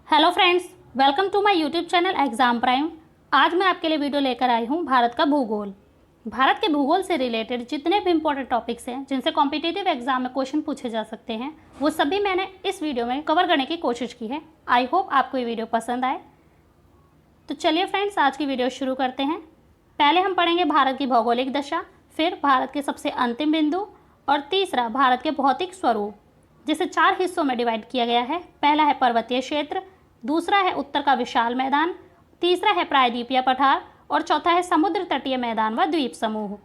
Hello friends, welcome to my YouTube channel exam prime. आज मैं आपके लिए वीडियो लेकर आई हूँ भारत का भूगोल। भारत के भूगोल से रिलेटेड जितने भी इंपॉर्टेंट टॉपिक्स हैं जिनसे कॉम्पिटिटिव एग्जाम में क्वेश्चन पूछे जा सकते हैं, वो सभी मैंने इस वीडियो में कवर करने की कोशिश की है। आई होप आपको ये वीडियो पसंद आए। तो चलिए फ्रेंड्स, आज की वीडियो शुरू करते हैं। पहले हम पढ़ेंगे भारत की भौगोलिक दशा, फिर भारत के सबसे अंतिम बिंदु, और तीसरा भारत के भौतिक स्वरूप, जिसे 4 हिस्सों में डिवाइड किया गया है। पहला है पर्वतीय क्षेत्र, दूसरा है उत्तर का विशाल मैदान, तीसरा है प्रायद्वीपीय पठार और चौथा है समुद्र तटीय मैदान व द्वीप समूह।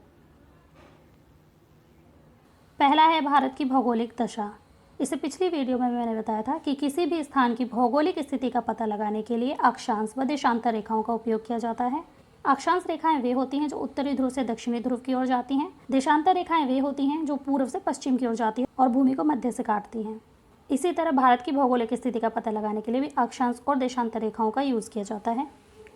पहला है भारत की भौगोलिक दशा। इसे पिछली वीडियो में मैंने बताया था कि किसी भी स्थान की भौगोलिक स्थिति का पता लगाने के लिए अक्षांश व देशांतर रेखाओं का उपयोग किया जाता है। अक्षांश रेखाएं वे होती हैं जो उत्तरी ध्रुव से दक्षिणी ध्रुव की ओर जाती हैं। देशांतर रेखाएं वे होती हैं जो पूर्व से पश्चिम की ओर जाती हैं और भूमि को मध्य से काटती हैं। इसी तरह भारत की भौगोलिक स्थिति का पता लगाने के लिए भी अक्षांश और देशांतर रेखाओं का यूज़ किया जाता है।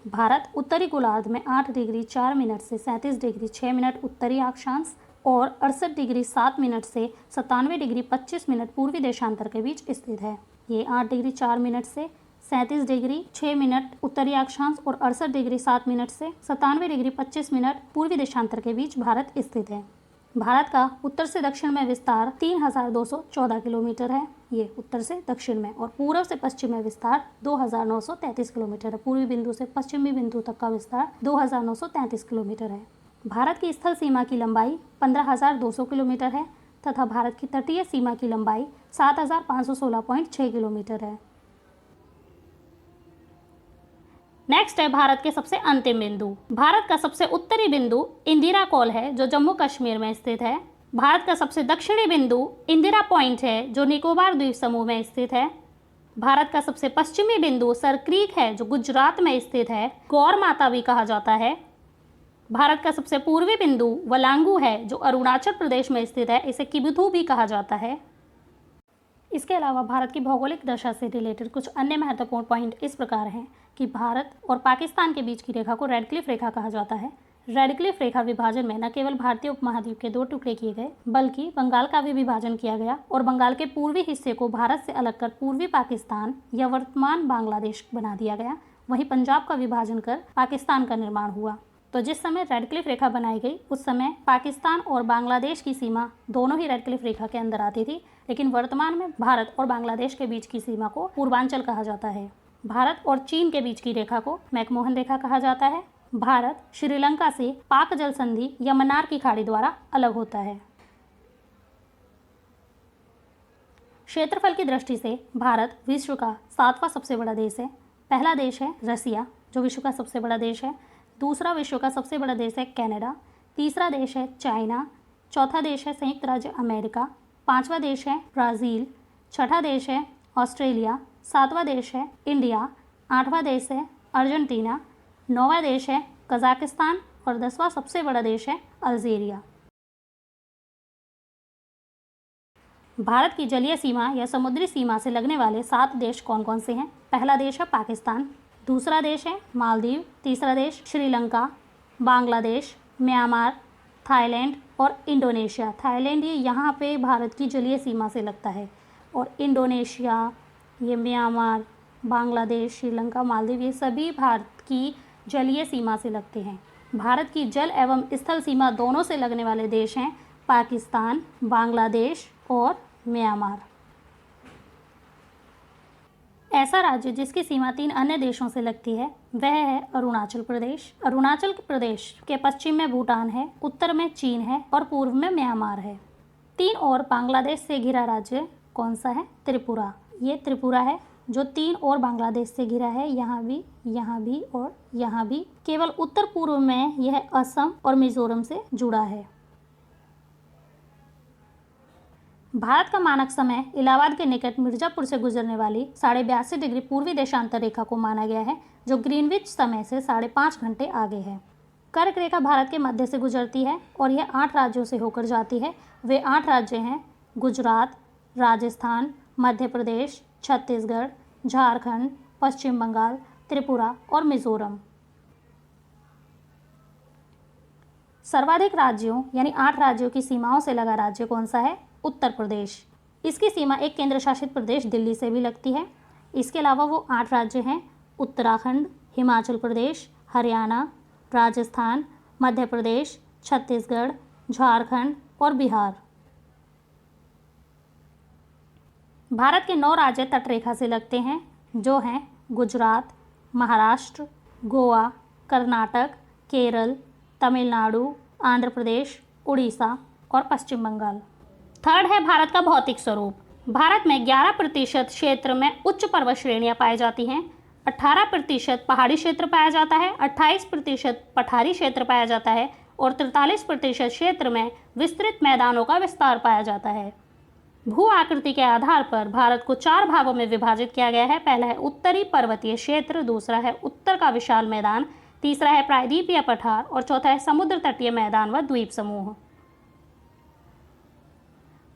भारत उत्तरी गोलार्ध में 8 डिग्री 4 मिनट से 37 डिग्री 6 मिनट उत्तरी अक्षांश और 68 डिग्री 7 मिनट से 97 डिग्री 25 मिनट पूर्वी देशांतर के बीच स्थित है। ये 8 डिग्री 4 मिनट से 37 डिग्री 6 मिनट उत्तरी अक्षांश और 68 डिग्री 7 मिनट से 97 डिग्री 25 मिनट पूर्वी देशांतर के बीच भारत स्थित है। भारत का उत्तर से दक्षिण में विस्तार 3214 किलोमीटर है, ये उत्तर से दक्षिण में, और पूर्व से पश्चिम में विस्तार 2933 किलोमीटर है। पूर्वी बिंदु से पश्चिमी बिंदु तक का विस्तार 2933 किलोमीटर है। भारत की स्थल सीमा की लंबाई 15,200 किलोमीटर है तथा भारत की तटीय सीमा की लंबाई 7,516.6 किलोमीटर है। नेक्स्ट है भारत के सबसे अंतिम बिंदु। भारत का सबसे उत्तरी बिंदु इंदिरा कॉल है जो जम्मू कश्मीर में स्थित है। भारत का सबसे दक्षिणी बिंदु इंदिरा पॉइंट है जो निकोबार द्वीप समूह में स्थित है। भारत का सबसे पश्चिमी बिंदु सर क्रीक है जो गुजरात में स्थित है, गौर माता भी कहा जाता है। भारत का सबसे पूर्वी बिंदु वलांगू है जो अरुणाचल प्रदेश में स्थित है, इसे किबुथु भी कहा जाता है। इसके अलावा भारत की भौगोलिक दशा से रिलेटेड कुछ अन्य महत्वपूर्ण पॉइंट इस प्रकार हैं कि भारत और पाकिस्तान के बीच की रेखा को रेडक्लिफ रेखा कहा जाता है। रेडक्लिफ रेखा विभाजन में न केवल भारतीय उपमहाद्वीप के 2 टुकड़े किए गए, बल्कि बंगाल का भी विभाजन किया गया और बंगाल के पूर्वी हिस्से को भारत से अलग कर पूर्वी पाकिस्तान या वर्तमान बांग्लादेश बना दिया गया। वहीं पंजाब का विभाजन कर पाकिस्तान का निर्माण हुआ। तो जिस समय रेडक्लिफ रेखा बनाई गई उस समय पाकिस्तान और बांग्लादेश की सीमा दोनों ही रेडक्लिफ रेखा के अंदर आती थी, लेकिन वर्तमान में भारत और बांग्लादेश के बीच की सीमा को पूर्वांचल कहा जाता है। भारत और चीन के बीच की रेखा को मैकमोहन रेखा कहा जाता है। भारत श्रीलंका से पाक जल संधि या मन्नार की खाड़ी द्वारा अलग होता है। क्षेत्रफल की दृष्टि से भारत विश्व का 7वां सबसे बड़ा देश है। पहला देश है रसिया जो विश्व का सबसे बड़ा देश है। दूसरा विश्व का सबसे बड़ा देश है कनाडा। तीसरा देश है चाइना। चौथा देश है संयुक्त राज्य अमेरिका। 5वां देश है ब्राज़ील। 6ठा देश है ऑस्ट्रेलिया। 7वां देश है इंडिया। 8वां देश है अर्जेंटीना। 9वां देश है कजाकिस्तान और 10वां सबसे बड़ा देश है अल्जीरिया। भारत की जलीय सीमा या समुद्री सीमा से लगने वाले 7 देश कौन कौन से हैं? पहला देश है पाकिस्तान, दूसरा देश है मालदीव, तीसरा देश श्रीलंका, बांग्लादेश, म्यांमार, थाईलैंड और इंडोनेशिया। थाईलैंड ये यहाँ पे भारत की जलीय सीमा से लगता है, और इंडोनेशिया, ये म्यांमार, बांग्लादेश, श्रीलंका, मालदीव ये सभी भारत की जलीय सीमा से लगते हैं। भारत की जल एवं स्थल सीमा दोनों से लगने वाले देश हैं पाकिस्तान, बांग्लादेश और म्यांमार। ऐसा राज्य जिसकी सीमा 3 अन्य देशों से लगती है वह है अरुणाचल प्रदेश। अरुणाचल प्रदेश के पश्चिम में भूटान है, उत्तर में चीन है और पूर्व में म्यांमार है। 3 और बांग्लादेश से घिरा राज्य कौन सा है? त्रिपुरा। ये त्रिपुरा है जो 3 और बांग्लादेश से घिरा है, यहाँ भी और यहाँ भी। केवल उत्तर पूर्व में यह असम और मिजोरम से जुड़ा है। भारत का मानक समय इलाहाबाद के निकट मिर्जापुर से गुजरने वाली 82.5 डिग्री पूर्वी देशांतर रेखा को माना गया है जो ग्रीनविच समय से 5.5 घंटे आगे है। कर्क रेखा भारत के मध्य से गुजरती है और यह 8 राज्यों से होकर जाती है। वे 8 राज्य हैं गुजरात, राजस्थान, मध्य प्रदेश, छत्तीसगढ़, झारखंड, पश्चिम बंगाल, त्रिपुरा और मिजोरम। सर्वाधिक राज्यों यानी 8 राज्यों की सीमाओं से लगा राज्य कौन सा है? उत्तर प्रदेश। इसकी सीमा एक केंद्र शासित प्रदेश दिल्ली से भी लगती है। इसके अलावा वो 8 राज्य हैं: उत्तराखंड, हिमाचल प्रदेश, हरियाणा, राजस्थान, मध्य प्रदेश, छत्तीसगढ़, झारखंड और बिहार। भारत के 9 राज्य तटरेखा से लगते हैं, जो हैं गुजरात, महाराष्ट्र, गोवा, कर्नाटक, केरल, तमिलनाडु, आंध्र प्रदेश, उड़ीसा और पश्चिम बंगाल। थर्ड है भारत का भौतिक स्वरूप। भारत में 11% क्षेत्र में उच्च पर्वत श्रेणियां पाई जाती हैं, 18% पहाड़ी क्षेत्र पाया जाता है, 28% पठारी क्षेत्र पाया जाता है और 43% क्षेत्र में विस्तृत मैदानों का विस्तार पाया जाता है। भू आकृति के आधार पर भारत को 4 भागों में विभाजित किया गया है। पहला है उत्तरी पर्वतीय क्षेत्र, दूसरा है उत्तर का विशाल मैदान, तीसरा है प्रायद्वीपीय पठार और चौथा है समुद्र तटीय मैदान व द्वीप समूह।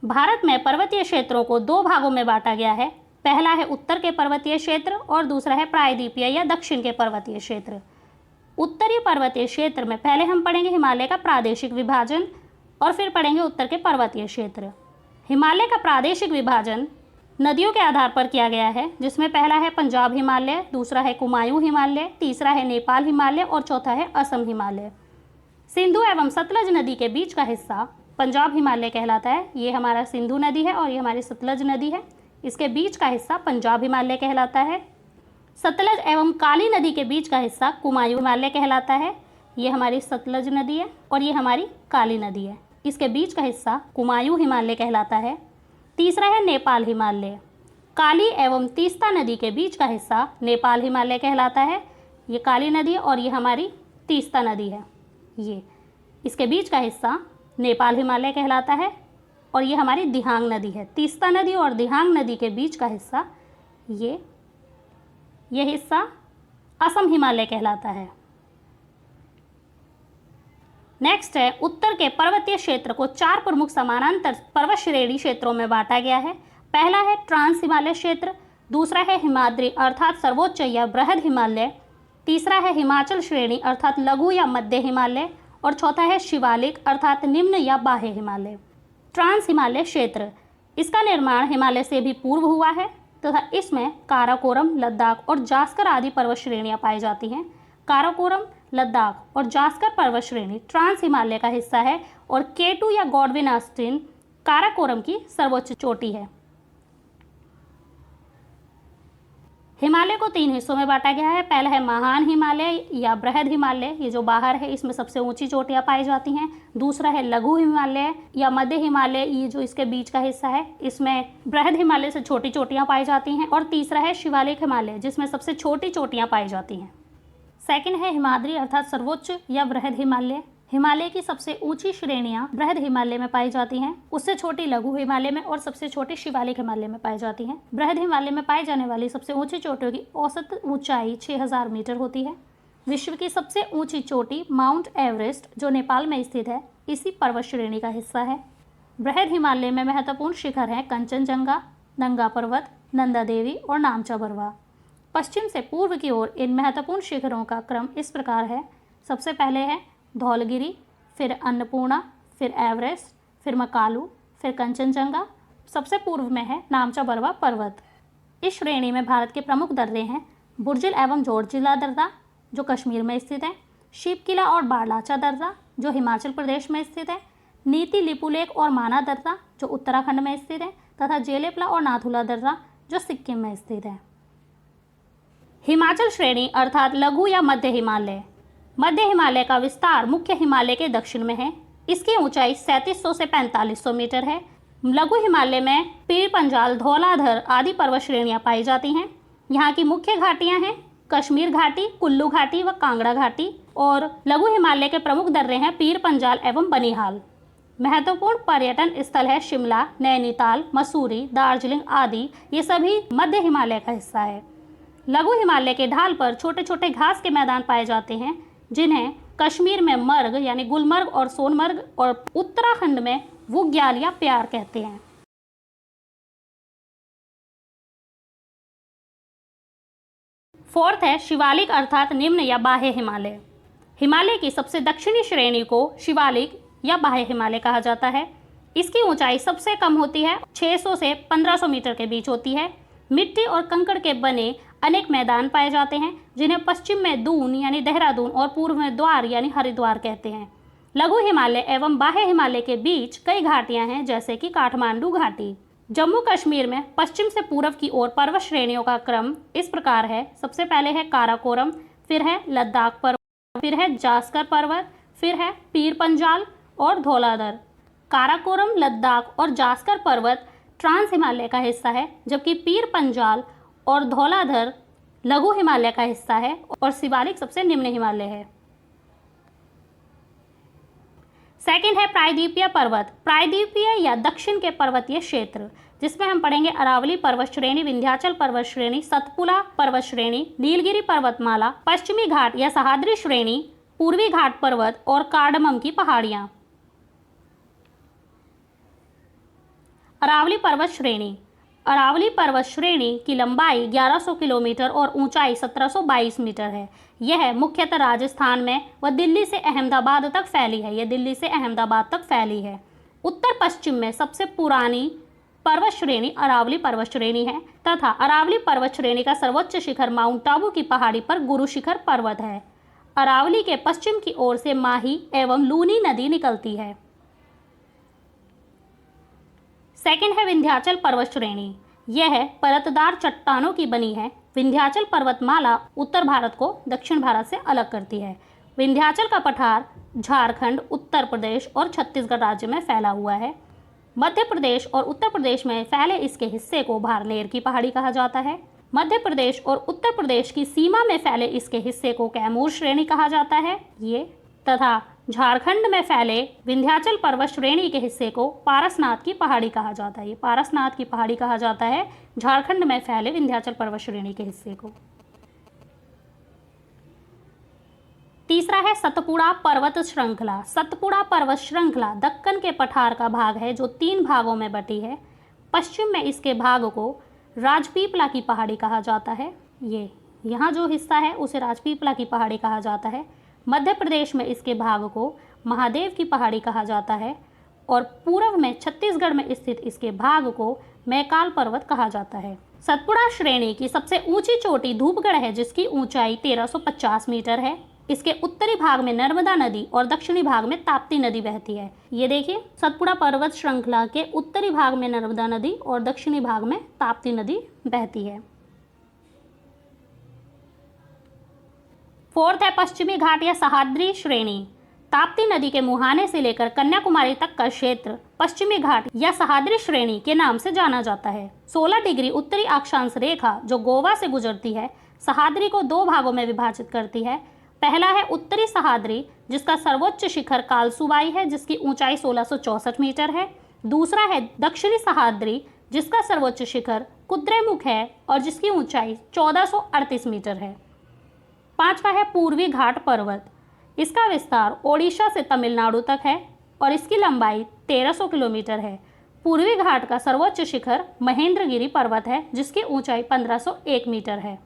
भारत में पर्वतीय क्षेत्रों को 2 भागों में बांटा गया है। पहला है उत्तर के पर्वतीय क्षेत्र और दूसरा है प्रायद्वीपीय या दक्षिण के पर्वतीय क्षेत्र। उत्तरी पर्वतीय क्षेत्र में पहले हम पढ़ेंगे हिमालय का प्रादेशिक विभाजन और फिर पढ़ेंगे उत्तर के पर्वतीय क्षेत्र। हिमालय का प्रादेशिक विभाजन नदियों के आधार पर किया गया है, जिसमें पहला है पंजाब हिमालय, दूसरा है कुमायूं हिमालय, तीसरा है नेपाल हिमालय और चौथा है असम हिमालय। सिंधु एवं सतलज नदी के बीच का हिस्सा पंजाब हिमालय कहलाता है। ये हमारा सिंधु नदी है और ये हमारी सतलज नदी है। इसके बीच का हिस्सा पंजाब हिमालय कहलाता है। सतलज एवं काली नदी के बीच का हिस्सा कुमायूं हिमालय कहलाता है। ये हमारी सतलज नदी है और ये हमारी काली नदी है। इसके बीच का हिस्सा कुमायूं हिमालय कहलाता है। तीसरा है नेपाल हिमालय। काली एवं तीस्ता नदी के बीच का हिस्सा नेपाल हिमालय कहलाता है। ये काली नदी और ये हमारी तीस्ता नदी है। ये इसके बीच का हिस्सा नेपाल हिमालय कहलाता है और ये हमारी दिहांग नदी है। तीस्ता नदी और दिहांग नदी के बीच का हिस्सा ये हिस्सा असम हिमालय कहलाता है। नेक्स्ट है उत्तर के पर्वतीय क्षेत्र को 4 प्रमुख समानांतर पर्वत श्रेणी क्षेत्रों में बांटा गया है। पहला है ट्रांस हिमालय क्षेत्र, दूसरा है हिमाद्री अर्थात सर्वोच्च या बृहद हिमालय, तीसरा है हिमाचल श्रेणी अर्थात लघु या मध्य हिमालय और चौथा है शिवालिक अर्थात निम्न या बाह्य हिमालय। ट्रांस हिमालय क्षेत्र, इसका निर्माण हिमालय से भी पूर्व हुआ है तथा इसमें काराकोरम, लद्दाख और जास्कर आदि पर्वत श्रेणियां पाई जाती हैं। काराकोरम, लद्दाख और जास्कर पर्वत श्रेणी ट्रांस हिमालय का हिस्सा है और K2 या गॉडविन ऑस्टिन काराकोरम की सर्वोच्च चोटी है। हिमालय को 3 हिस्सों में बांटा गया है। पहला है महान हिमालय या बृहद हिमालय, ये जो बाहर है इसमें सबसे ऊंची चोटियां पाई जाती हैं। दूसरा है लघु हिमालय या मध्य हिमालय, ये जो इसके बीच का हिस्सा है इसमें बृहद हिमालय से छोटी चोटियां पाई जाती हैं। और तीसरा है शिवालिक हिमालय, जिसमें सबसे छोटी चोटियां पाई जाती हैं। सेकंड है हिमाद्री अर्थात सर्वोच्च या बृहद हिमालय। हिमालय की सबसे ऊंची श्रेणियां बृहद हिमालय में पाई जाती हैं, उससे छोटी लघु हिमालय में और सबसे छोटी शिवालिक हिमालय में पाई जाती हैं। बृहद हिमालय में पाई जाने वाली सबसे ऊंची चोटियों की औसत ऊंचाई 6000 मीटर होती है। विश्व की सबसे ऊंची चोटी माउंट एवरेस्ट, जो नेपाल में स्थित है, इसी पर्वत श्रेणी का हिस्सा है। बृहद हिमालय में महत्वपूर्ण शिखर हैं कंचनजंगा, नंगा पर्वत, नंदा देवी और नामचा बरवा। पश्चिम से पूर्व की ओर इन महत्वपूर्ण शिखरों का क्रम इस प्रकार है। सबसे पहले है धौलगिरी, फिर अन्नपूर्णा, फिर एवरेस्ट, फिर मकालू, फिर कंचनजंगा। सबसे पूर्व में है नामचा बरवा पर्वत। इस श्रेणी में भारत के प्रमुख दर्रे हैं बुर्जिल एवं जोड़जिला दर्रा, जो कश्मीर में स्थित है, शिवकिला और बारलाचा दर्रा, जो हिमाचल प्रदेश में स्थित है, नीति लिपुलेख और माना दर्रा, जो उत्तराखंड में स्थित है, तथा जेलेपला और नाथुला दर्रा, जो सिक्किम में स्थित है। हिमाचल श्रेणी अर्थात लघु या मध्य हिमालय। मध्य हिमालय का विस्तार मुख्य हिमालय के दक्षिण में है। इसकी ऊंचाई 3700 से 4500 मीटर है। लघु हिमालय में पीर पंजाल, धौलाधर आदि पर्वत श्रेणियां पाई जाती हैं। यहाँ की मुख्य घाटियां हैं कश्मीर घाटी, कुल्लू घाटी व कांगड़ा घाटी। और लघु हिमालय के प्रमुख दर्रे हैं पीर पंजाल एवं बनिहाल। महत्वपूर्ण पर्यटन स्थल है शिमला, नैनीताल, मसूरी, दार्जिलिंग आदि। ये सभी मध्य हिमालय का हिस्सा है। लघु हिमालय के ढाल पर छोटे छोटे घास के मैदान पाए जाते हैं, जिन्हें कश्मीर में मर्ग यानी गुलमर्ग और सोनमर्ग और उत्तराखंड में बुग्याल या प्यार कहते हैं। फोर्थ है शिवालिक अर्थात निम्न या बाह्य हिमालय। हिमालय की सबसे दक्षिणी श्रेणी को शिवालिक या बाह्य हिमालय कहा जाता है। इसकी ऊंचाई सबसे कम होती है 600 से 1500 मीटर के बीच होती है। मिट्टी और कंकड़ के बने अनेक मैदान पाए जाते हैं, जिन्हें पश्चिम में दून यानी देहरादून और पूर्व में द्वार यानी हरिद्वार कहते हैं। लघु हिमालय एवं बाह्य हिमालय के बीच कई घाटियां हैं, जैसे कि काठमांडू घाटी। जम्मू कश्मीर में पश्चिम से पूर्व की ओर पर्वत श्रेणियों का क्रम इस प्रकार है। सबसे पहले है काराकोरम, फिर है लद्दाख पर्वत, फिर है जास्कर पर्वत, फिर है पीर पंजाल और धौलाधर। काराकोरम, लद्दाख और जास्कर पर्वत ट्रांस हिमालय का हिस्सा है, जबकि पीर पंजाल और धौलाधर लघु हिमालय का हिस्सा है और शिवालिक सबसे निम्न हिमालय है। सेकंड है प्रायद्वीपीय पर्वत। प्रायद्वीपीय या दक्षिण के पर्वतीय क्षेत्र, जिसमें हम पढ़ेंगे अरावली पर्वत श्रेणी, विंध्याचल पर्वत श्रेणी, सतपुड़ा पर्वत श्रेणी, नीलगिरी पर्वतमाला, पश्चिमी घाट या सह्याद्री श्रेणी, पूर्वी घाट पर्वत और कार्डमम की पहाड़ियां। अरावली पर्वत श्रेणी। अरावली पर्वत श्रेणी की लंबाई 1100 किलोमीटर और ऊंचाई 1722 मीटर है। यह मुख्यतः राजस्थान में व दिल्ली से अहमदाबाद तक फैली है। उत्तर पश्चिम में सबसे पुरानी पर्वत श्रेणी अरावली पर्वत श्रेणी है तथा अरावली पर्वत श्रेणी का सर्वोच्च शिखर माउंट आबू की पहाड़ी पर गुरु शिखर पर्वत है। अरावली के पश्चिम की ओर से माही एवं लूनी नदी निकलती है। सेकंड है विंध्याचल पर्वत श्रेणी। यह परतदार चट्टानों की बनी है। विंध्याचल पर्वतमाला उत्तर भारत को दक्षिण भारत से अलग करती है। विंध्याचल का पठार झारखंड, उत्तर प्रदेश और छत्तीसगढ़ राज्य में फैला हुआ है। मध्य प्रदेश और उत्तर प्रदेश में फैले इसके हिस्से को भारनेर की पहाड़ी कहा जाता है। मध्य प्रदेश और उत्तर प्रदेश की सीमा में फैले इसके हिस्से को कैमूर श्रेणी कहा जाता है। ये तथा झारखंड में फैले विंध्याचल पर्वत श्रेणी के हिस्से को पारसनाथ की पहाड़ी कहा जाता है। ये पारसनाथ की पहाड़ी कहा जाता है झारखंड में फैले विंध्याचल पर्वत श्रेणी के हिस्से को। तीसरा है सतपुड़ा पर्वत श्रृंखला। सतपुड़ा पर्वत श्रृंखला दक्कन के पठार का भाग है जो 3 भागों में बटी है। पश्चिम में इसके भाग को राजपीपला की पहाड़ी कहा जाता है। ये यहाँ जो हिस्सा है उसे राजपीपला की पहाड़ी कहा जाता है। मध्य प्रदेश में इसके भाग को महादेव की पहाड़ी कहा जाता है और पूर्व में छत्तीसगढ़ में स्थित इसके भाग को मैकाल पर्वत कहा जाता है। सतपुड़ा श्रेणी की सबसे ऊंची चोटी धूपगढ़ है, जिसकी ऊंचाई 1350 मीटर है। इसके उत्तरी भाग में नर्मदा नदी और दक्षिणी भाग में ताप्ती नदी बहती है। ये देखिए, सतपुड़ा पर्वत श्रृंखला के उत्तरी भाग में नर्मदा नदी और दक्षिणी भाग में ताप्ती नदी बहती है। फोर्थ है पश्चिमी घाट या सह्याद्री श्रेणी। ताप्ती नदी के मुहाने से लेकर कन्याकुमारी तक का क्षेत्र पश्चिमी घाट या सह्याद्री श्रेणी के नाम से जाना जाता है। 16 डिग्री उत्तरी अक्षांश रेखा जो गोवा से गुजरती है, सह्याद्री को 2 भागों में विभाजित करती है। पहला है उत्तरी सह्याद्री, जिसका सर्वोच्च शिखर कालसुबाई है, जिसकी ऊंचाई 1664 मीटर है। दूसरा है दक्षिणी सह्याद्री, जिसका सर्वोच्च शिखर कुद्रेमुख है और जिसकी ऊंचाई 1438 मीटर है। पांचवा है पूर्वी घाट पर्वत। इसका विस्तार ओडिशा से तमिलनाडु तक है और इसकी लंबाई 1300 किलोमीटर है। पूर्वी घाट का सर्वोच्च शिखर महेंद्रगिरी पर्वत है, जिसकी ऊंचाई 1501 मीटर है।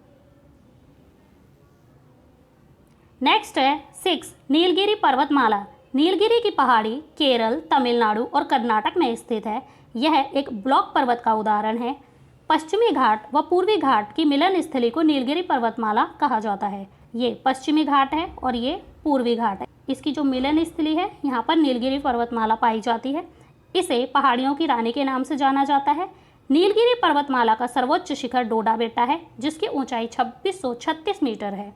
नेक्स्ट है 6 नीलगिरी पर्वतमाला। नीलगिरी की पहाड़ी केरल, तमिलनाडु और कर्नाटक में स्थित है। यह एक ब्लॉक पर्वत का उदाहरण है। पश्चिमी घाट व पूर्वी घाट की मिलन स्थली को नीलगिरी पर्वतमाला कहा जाता है। ये पश्चिमी घाट है और ये पूर्वी घाट है। इसकी जो मिलन स्थली है, यहाँ पर नीलगिरी पर्वतमाला पाई जाती है। इसे पहाड़ियों की रानी के नाम से जाना जाता है। नीलगिरी पर्वतमाला का सर्वोच्च शिखर डोडा बेट्टा है, जिसकी ऊंचाई 2636 मीटर है।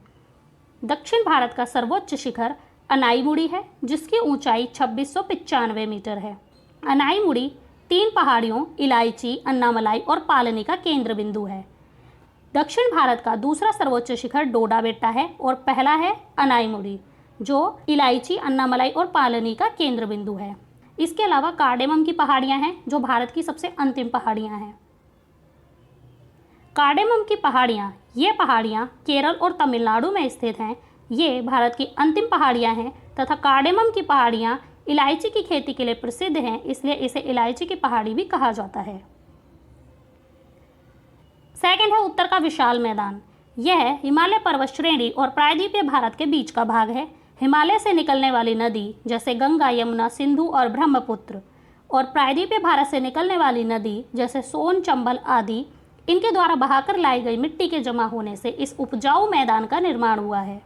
दक्षिण भारत का सर्वोच्च शिखर अनाईमुड़ी है, जिसकी ऊंचाई 2695 मीटर है। अनाईमुड़ी 3 पहाड़ियों इलायची, अन्नामलाई और पालनी का केंद्र बिंदु है। दक्षिण भारत का दूसरा सर्वोच्च शिखर डोडा बेट्टा है और पहला है अनाईमुड़ी, जो इलायची, अन्नामलाई और पालनी का केंद्र बिंदु है। इसके अलावा कार्डेमम की पहाड़ियां हैं, जो भारत की सबसे अंतिम पहाड़ियां हैं। कार्डेमम की पहाड़ियाँ, ये पहाड़ियाँ केरल और तमिलनाडु में स्थित हैं। ये भारत की अंतिम पहाड़ियाँ हैं तथा कार्डेमम की पहाड़ियाँ इलायची की खेती के लिए प्रसिद्ध हैं, इसलिए इसे इलायची की पहाड़ी भी कहा जाता है। सेकंड है उत्तर का विशाल मैदान। यह हिमालय पर्वत श्रेणी और प्रायद्वीपीय भारत के बीच का भाग है। हिमालय से निकलने वाली नदी जैसे गंगा, यमुना, सिंधु और ब्रह्मपुत्र और प्रायद्वीपीय भारत से निकलने वाली नदी जैसे सोन, चंबल आदि इनके द्वारा बहाकर लाई गई मिट्टी के जमा होने से इस उपजाऊ मैदान का निर्माण हुआ है।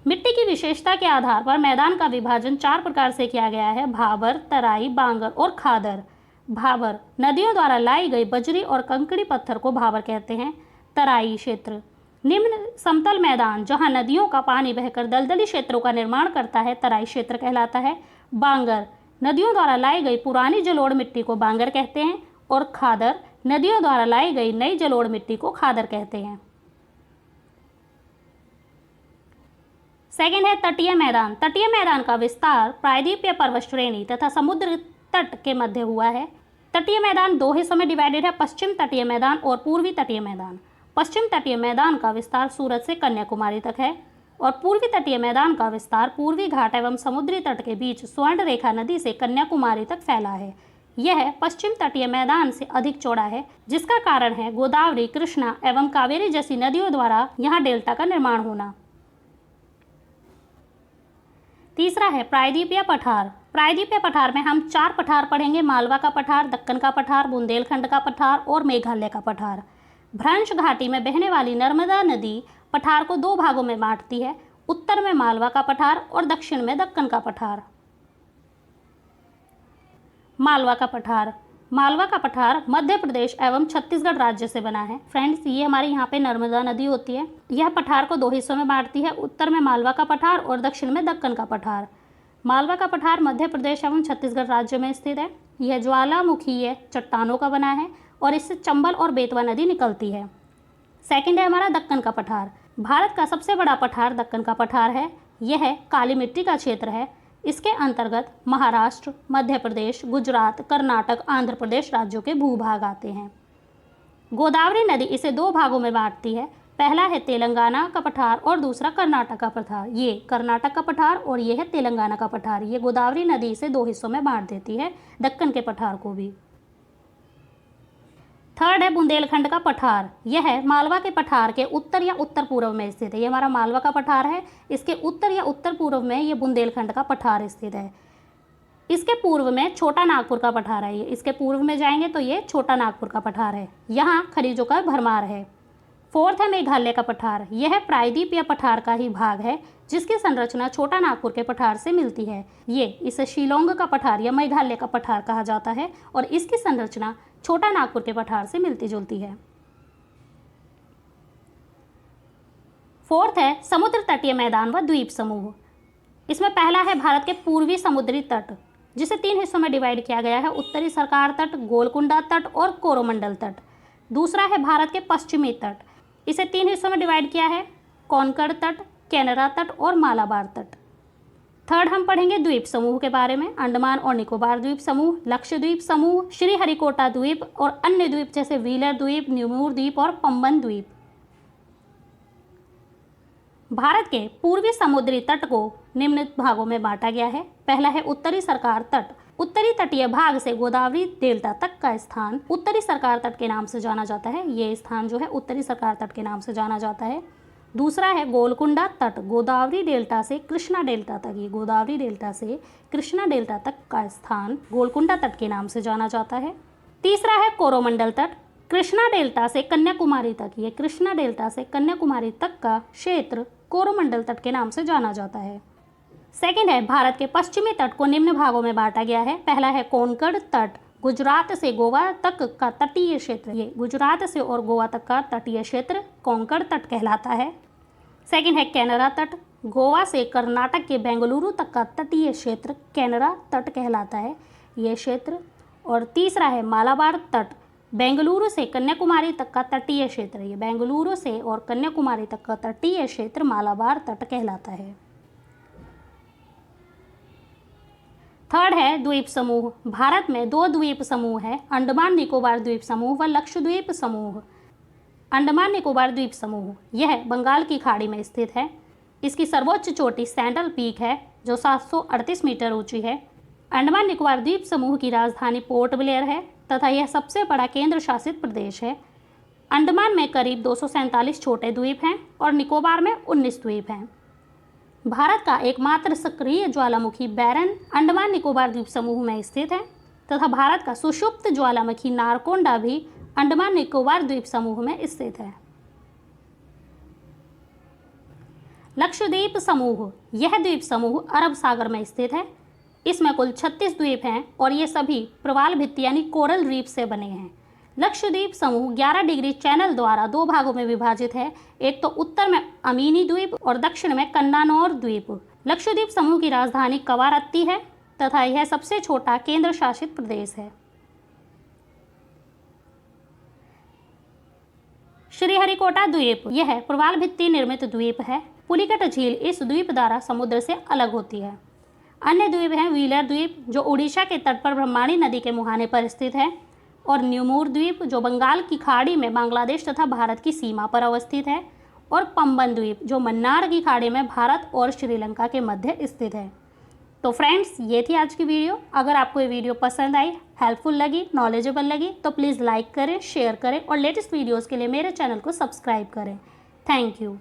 मिट्टी की विशेषता के आधार पर मैदान का विभाजन 4 प्रकार से किया गया है: भाबर, तराई, बांगर और खादर। भाबर, नदियों द्वारा लाई गई बजरी और कंकड़ी पत्थर को भाबर कहते हैं। तराई क्षेत्र, निम्न समतल मैदान जहां नदियों का पानी बहकर दलदली क्षेत्रों का निर्माण करता है, तराई क्षेत्र कहलाता है। बांगर, नदियों द्वारा लाई गई पुरानी जलोढ़ मिट्टी को बांगर कहते हैं। और खादर, नदियों द्वारा लाई गई नई जलोढ़ मिट्टी को खादर कहते हैं। सेकंड है तटीय मैदान। तटीय मैदान का विस्तार प्रायद्वीपीय पर्वत श्रेणी तथा समुद्र तट के मध्य हुआ है। तटीय मैदान 2 हिस्सों में डिवाइडेड है: पश्चिम तटीय मैदान और पूर्वी तटीय मैदान। पश्चिम तटीय मैदान का विस्तार सूरत से कन्याकुमारी तक है और पूर्वी तटीय मैदान का विस्तार पूर्वी घाट एवं समुद्री तट के बीच स्वर्ण रेखा नदी से कन्याकुमारी तक फैला है। यह पश्चिम तटीय मैदान से अधिक चौड़ा है, जिसका कारण है गोदावरी, कृष्णा एवं कावेरी जैसी नदियों द्वारा यहाँ डेल्टा का निर्माण होना। तीसरा है प्रायद्वीपीय पठार। प्रायद्वीपीय पठार में हम 4 पठार पढ़ेंगे: मालवा का पठार, दक्कन का पठार, बुंदेलखंड का पठार और मेघालय का पठार। भ्रंश घाटी में बहने वाली नर्मदा नदी पठार को 2 भागों में बांटती है: उत्तर में मालवा का पठार और दक्षिण में दक्कन का पठार। मालवा का पठार। मालवा का पठार मध्य प्रदेश एवं छत्तीसगढ़ राज्य से बना है। फ्रेंड्स, ये हमारे यहाँ पे नर्मदा नदी होती है। यह पठार को 2 हिस्सों में बांटती है: उत्तर में मालवा का पठार और दक्षिण में दक्कन का पठार। मालवा का पठार मध्य प्रदेश एवं छत्तीसगढ़ राज्य में स्थित है। यह ज्वालामुखीय चट्टानों का बना है और इससे चंबल और बेतवा नदी निकलती है। सेकंड है हमारा दक्कन का पठार। भारत का सबसे बड़ा पठार दक्कन का पठार है। यह काली मिट्टी का क्षेत्र है। इसके अंतर्गत महाराष्ट्र, मध्य प्रदेश, गुजरात, कर्नाटक, आंध्र प्रदेश राज्यों के भूभाग आते हैं। गोदावरी नदी इसे 2 भागों में बांटती है: पहला है तेलंगाना का पठार और दूसरा कर्नाटक का पठार। ये कर्नाटक का पठार और ये है तेलंगाना का पठार। ये गोदावरी नदी इसे 2 हिस्सों में बांट देती है, दक्कन के पठार को भी। थर्ड है बुंदेलखंड का पठार। यह मालवा के पठार के उत्तर या उत्तर पूर्व में स्थित है। ये हमारा मालवा का पठार है, इसके उत्तर या उत्तर पूर्व में ये बुंदेलखंड का पठार स्थित है। इसके पूर्व में छोटा नागपुर का पठार है। इसके पूर्व में जाएंगे तो ये छोटा नागपुर का पठार है। यहाँ खनिजों का भरमार है। फोर्थ है मेघालय का पठार। यह प्रायद्वीपीय पठार का ही भाग है, जिसकी संरचना छोटा नागपुर के पठार से मिलती है। इसे शिलोंग का पठार या मेघालय का पठार कहा जाता है और इसकी संरचना छोटा नागपुर के पठार से मिलती जुलती है। फोर्थ है समुद्र तटीय मैदान व द्वीप समूह। इसमें पहला है भारत के पूर्वी समुद्री तट, जिसे 3 हिस्सों में डिवाइड किया गया है: उत्तरी सरकार तट, गोलकुंडा तट और कोरोमंडल तट। दूसरा है भारत के पश्चिमी तट। इसे 3 हिस्सों में डिवाइड किया है: कोंकण तट, कैनरा तट और मालाबार तट। थर्ड हम पढ़ेंगे द्वीप समूह के बारे में: अंडमान और निकोबार द्वीप समूह, लक्षद्वीप समूह, श्रीहरिकोटा द्वीप और अन्य द्वीप जैसे व्हीलर द्वीप, न्यूमूर द्वीप और पंबन द्वीप। भारत के पूर्वी समुद्री तट को निम्न भागों में बांटा गया है। पहला है उत्तरी सरकार तट। उत्तरी तटीय भाग से गोदावरी डेल्टा तक का स्थान उत्तरी सरकार तट के नाम से जाना जाता है। ये स्थान जो है उत्तरी सरकार तट के नाम से जाना जाता है। दूसरा है गोलकुंडा तट। गोदावरी डेल्टा से कृष्णा डेल्टा तक, ये गोदावरी डेल्टा से कृष्णा डेल्टा तक का स्थान गोलकुंडा तट के नाम से जाना जाता है। तीसरा है कोरोमंडल तट। कृष्णा डेल्टा से कन्याकुमारी तक, ये कृष्णा डेल्टा से कन्याकुमारी तक का क्षेत्र कोरोमंडल तट के नाम से जाना जाता है। सेकंड है भारत के पश्चिमी तट को निम्न भागों में बांटा गया है। पहला है कोंकण तट। गुजरात से गोवा तक का तटीय क्षेत्र, ये गुजरात से और गोवा तक का तटीय क्षेत्र कोंकण तट कहलाता है। सेकंड है कैनरा तट। गोवा से कर्नाटक के बेंगलुरु तक का तटीय क्षेत्र कैनरा तट कहलाता है, ये क्षेत्र। और तीसरा है मालाबार तट। बेंगलुरु से कन्याकुमारी तक का तटीय क्षेत्र, ये बेंगलुरु से और कन्याकुमारी तक का तटीय क्षेत्र मालाबार तट कहलाता है। थर्ड है द्वीप समूह। भारत में 2 द्वीप समूह है: अंडमान निकोबार द्वीप समूह व लक्षद्वीप समूह। अंडमान निकोबार द्वीप समूह यह बंगाल की खाड़ी में स्थित है। इसकी सर्वोच्च चोटी सैंडल पीक है, जो 738 मीटर ऊंची है। अंडमान निकोबार द्वीप समूह की राजधानी पोर्ट ब्लेयर है तथा यह सबसे बड़ा केंद्र शासित प्रदेश है। अंडमान में करीब 247 छोटे द्वीप हैं और निकोबार में 19 द्वीप हैं। भारत का एकमात्र सक्रिय ज्वालामुखी बैरन अंडमान निकोबार द्वीप समूह में स्थित है तथा भारत का सुषुप्त ज्वालामुखी नारकोंडा भी अंडमान निकोबार द्वीप समूह में स्थित है। लक्षद्वीप समूह, यह द्वीप समूह अरब सागर में स्थित है। इसमें कुल 36 द्वीप हैं और ये सभी प्रवाल भित्ति यानी कोरल रीफ से बने हैं। लक्षद्वीप समूह 11 डिग्री चैनल द्वारा 2 भागों में विभाजित है। एक तो उत्तर में अमीनी द्वीप और दक्षिण में कन्नानौर द्वीप। लक्षद्वीप समूह की राजधानी कवारत्ती है तथा यह सबसे छोटा केंद्र शासित प्रदेश है। श्रीहरिकोटा द्वीप, यह प्रवाल भित्ति निर्मित द्वीप है। पुलिकट झील इस द्वीप द्वारा समुद्र से अलग होती है। अन्य द्वीप हैं व्हीलर द्वीप जो उड़ीसा के तट पर ब्रह्मणी नदी के मुहाने पर स्थित है, और न्यूमूर द्वीप जो बंगाल की खाड़ी में बांग्लादेश तथा भारत की सीमा पर अवस्थित है, और पंबन द्वीप जो मन्नार की खाड़ी में भारत और श्रीलंका के मध्य स्थित है। तो फ्रेंड्स, ये थी आज की वीडियो। अगर आपको ये वीडियो पसंद आई, हेल्पफुल लगी, नॉलेजेबल लगी तो प्लीज़ लाइक करें, शेयर करें और लेटेस्ट वीडियोज़ के लिए मेरे चैनल को सब्सक्राइब करें। Thank you.